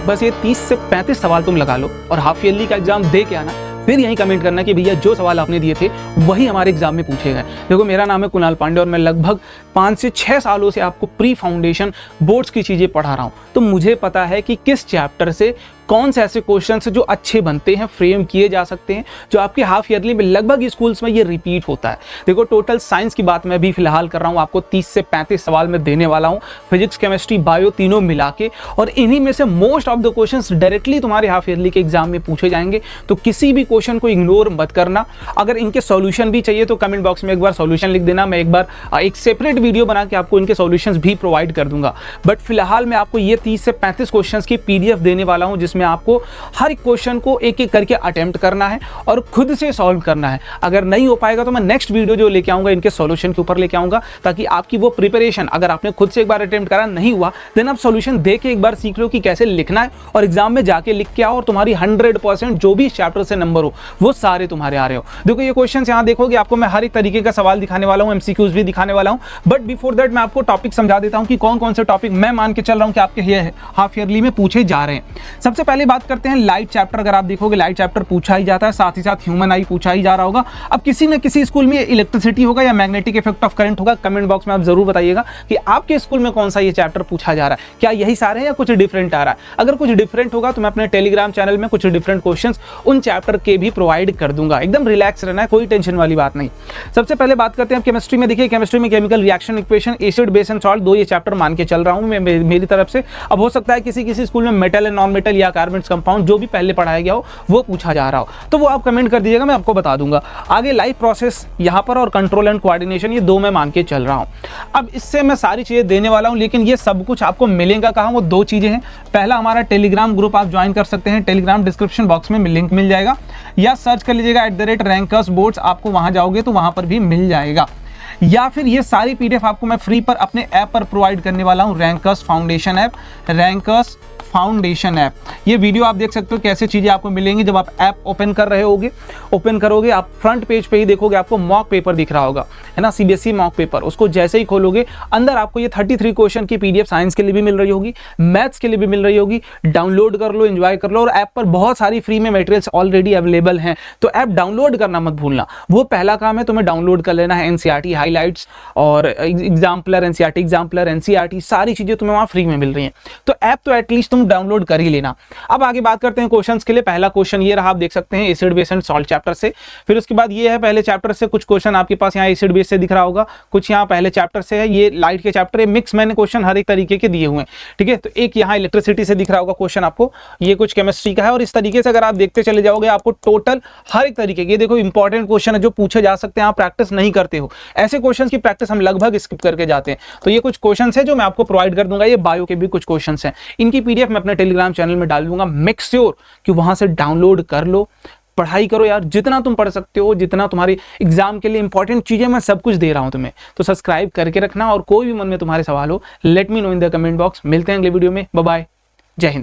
बस ये 30 से 35 सवाल तुम लगा लो और हाफ ईयरली का एग्जाम दे के आना, फिर यही कमेंट करना कि भैया जो सवाल आपने दिए थे वही हमारे एग्जाम में पूछे गए। देखो, मेरा नाम है कुणाल पांडे और मैं लगभग 5 से 6 सालों से आपको प्री फाउंडेशन बोर्ड्स की चीज़ें पढ़ा रहा हूँ, तो मुझे पता है कि किस चैप्टर से कौन से ऐसे क्वेश्चंस जो अच्छे बनते हैं, फ्रेम किए जा सकते हैं, जो आपके हाफ ईयरली में लगभग स्कूल्स में ये रिपीट होता है। देखो, टोटल साइंस की बात मैं भी फिलहाल कर रहा हूँ, आपको 30 से 35 सवाल में देने वाला हूँ, फिजिक्स, केमिस्ट्री, बायो तीनों मिला के, और इन्हीं में से most of the questions directly तुम्हारे हाफ ईयरली के एग्जाम में पूछे जाएंगे। तो किसी भी क्वेश्चन को इग्नोर मत करना। अगर इनके सॉल्यूशन भी चाहिए तो कमेंट बॉक्स में एक बार सॉल्यूशन लिख देना, मैं एक बार एक सेपरेट वीडियो बना के आपको इनके सॉल्यूशंस भी प्रोवाइड कर दूंगा। बट फिलहाल मैं आपको ये 30 से 35 क्वेश्चंस की पीडीएफ देने वाला हूं, जिसमें आपको हर एक क्वेश्चन को एक एक करके अटेम्प्ट करना है और खुद से सॉल्व करना है। अगर नहीं हो पाएगा तो मैं नेक्स्ट वीडियो जो लेके आऊंगा इनके सॉल्यूशन के ऊपर लेके आऊंगा, ताकि आपकी वो प्रिपरेशन, अगर आपने खुद से एक बार अटेम्प्ट करा नहीं हुआ, देन आप सॉल्यूशन दे के एक बार सीख लो कि कैसे लिखना है और एग्जाम में जाके लिख के आओ और तुम्हारी 100% जो भी चैप्टर से नंबर हो वो सारे तुम्हारे आ रहे हो। देखो, ये क्वेश्चन यहाँ देखोगे, आपको मैं हर एक तरीके का सवाल दिखाने वाला हूँ, एमसीक्यूज भी दिखाने वाला हूँ। बट बिफोर दैट मैं आपको टॉपिक समझा देता हूँ कि कौन कौन से टॉपिक मैं मान के चल रहा हूँ कि आपके ये हाफ ईयरली में पूछे जा रहे हैं। सबसे पहले बात करते हैं लाइट चैप्टर। अगर आप देखोगे, लाइट चैप्टर पूछा ही जाता है, साथ ही साथ ह्यूमन आई पूछा ही जा रहा होगा। अब किसी न किसी स्कूल में इलेक्ट्रिसिटी होगा या मैग्नेटिक इफेक्ट ऑफ करंट होगा। कमेंट बॉक्स में आप जरूर बताइएगा कि आपके स्कूल में कौन सा ये चैप्टर पूछा जा रहा है, क्या यही सारे हैं या कुछ डिफरेंट आ रहा है। अगर कुछ डिफरेंट होगा तो मैं अपने टेलीग्राम चैनल में कुछ डिफरेंट क्वेश्चंस उन चैप्टर के भी प्रोवाइड कर दूंगा। एकदम रिलैक्स रहना है, कोई टेंशन वाली बात नहीं। सबसे पहले बात करते हैं केमिस्ट्री में। देखिए, केमिस्ट्री में chemical reaction equation, acid, base and salt, 2 ये चैप्टर मान के चल रहा हूं मैं मेरी तरफ से। अब हो सकता है किसी स्कूल में मेटल एंड नॉन मेटल या कार्बन कंपाउंड जो भी पहले पढ़ाया गया हो वो पूछा जा रहा हो, तो वो आप कमेंट कर दीजिएगा, मैं आपको बता दूंगा। आगे लाइफ प्रोसेस यहाँ पर और कंट्रोल एंड कोऑर्डिनेशन, ये 2 मैं मान के चल रहा हूँ। अब इससे मैं सारी चीजें देने वाला हूँ, लेकिन ये सब कुछ आपको मिलेगा कहाँ, वो 2 चीजें हैं। पहला, हमारा टेलीग्राम ग्रुप आप ज्वाइन कर सकते हैं, टेलीग्राम डिस्क्रिप्शन बॉक्स में लिंक मिल जाएगा, या सर्च कर लीजिएगा @रैंकर्स बोर्ड्स, आपको वहां जाओगे तो वहां पर भी मिल जाएगा। या फिर ये सारी पीडीएफ आपको मैं फ्री पर अपने ऐप पर प्रोवाइड करने वाला हूं, rankers foundation app, rankers foundation app. ये वीडियो आप देख सकते हो कैसे चीज़ें आपको मिलेंगी जब आप ऐप ओपन कर रहे होगे। ओपन करोगे, आप फ्रंट पेज पे ही देखोगे, आपको मॉक पेपर दिख रहा होगा, है ना, सीबीएसई मॉक पेपर। उसको जैसे ही खोलोगे, अंदर आपको ये 33 क्वेश्चन की पीडीएफ साइंस के लिए भी मिल रही होगी, मैथ्स के लिए भी मिल रही होगी। डाउनलोड कर लो, एंजॉय कर लो, और ऐप पर बहुत सारी फ्री में मटेरियल्स ऑलरेडी अवेलेबल हैं, तो ऐप डाउनलोड करना मत भूलना। वो पहला काम है, तुम्हें डाउनलोड कर लेना है। एनसीईआरटी हाईलाइट्स और एग्जाम्पलर, एनसीईआरटी एग्जाम्पलर, एनसीईआरटी, सारी चीजें तुम्हें वहां फ्री में मिल रही हैं, तो ऐप तो एटलीस्ट डाउनलोड कर ही लेना। अब आगे बात करते हैं क्वेश्चंस के लिए। पहला क्वेश्चन ये रहा, आप देख सकते हैं, acid, base and salt chapter से। फिर उसके बाद ये है, पहले चैप्टर से कुछ क्वेश्चन आपके पास यहाँ एसिड बेस से दिख रहा होगा, कुछ यहाँ पहले चैप्टर से है। ये लाइट के चैप्टर है, मिक्स मैंने क्वेश्चन हर एक तरीके के दिए हुए हैं, ठीक है। तो एक यहाँ इलेक्ट्रिसिटी से दिख रहा होगा क्वेश्चन आपको, ये कुछ केमिस्ट्री का है, और इस तरीके से अगर आप देखते चले जाओगे, आपको टोटल हर एक तरीके के, देखो इंपॉर्टेंट क्वेश्चन है जो पूछे जा सकते हैं, आप प्रैक्टिस नहीं करते हो, ऐसे क्वेश्चन की प्रैक्टिस हम लगभग स्किप करके जाते हैं। तो ये कुछ क्वेश्चन है जो मैं आपको प्रोवाइड कर दूंगा। ये बायो के भी कुछ क्वेश्चन हैं, इनकी पीडीएफ मैं अपने टेलीग्राम चैनल में डाल दूंगा। मेक श्योर कि वहां से डाउनलोड कर लो, पढ़ाई करो यार, जितना तुम पढ़ सकते हो, जितना तुम्हारे एग्जाम के लिए इंपॉर्टेंट चीजें मैं सब कुछ दे रहा हूं तुम्हें। तो सब्सक्राइब करके रखना, और कोई भी मन में तुम्हारे सवाल हो, let me know in the comment box. मिलते हैं अगले वीडियो में, बाय बाय, जय हिंद।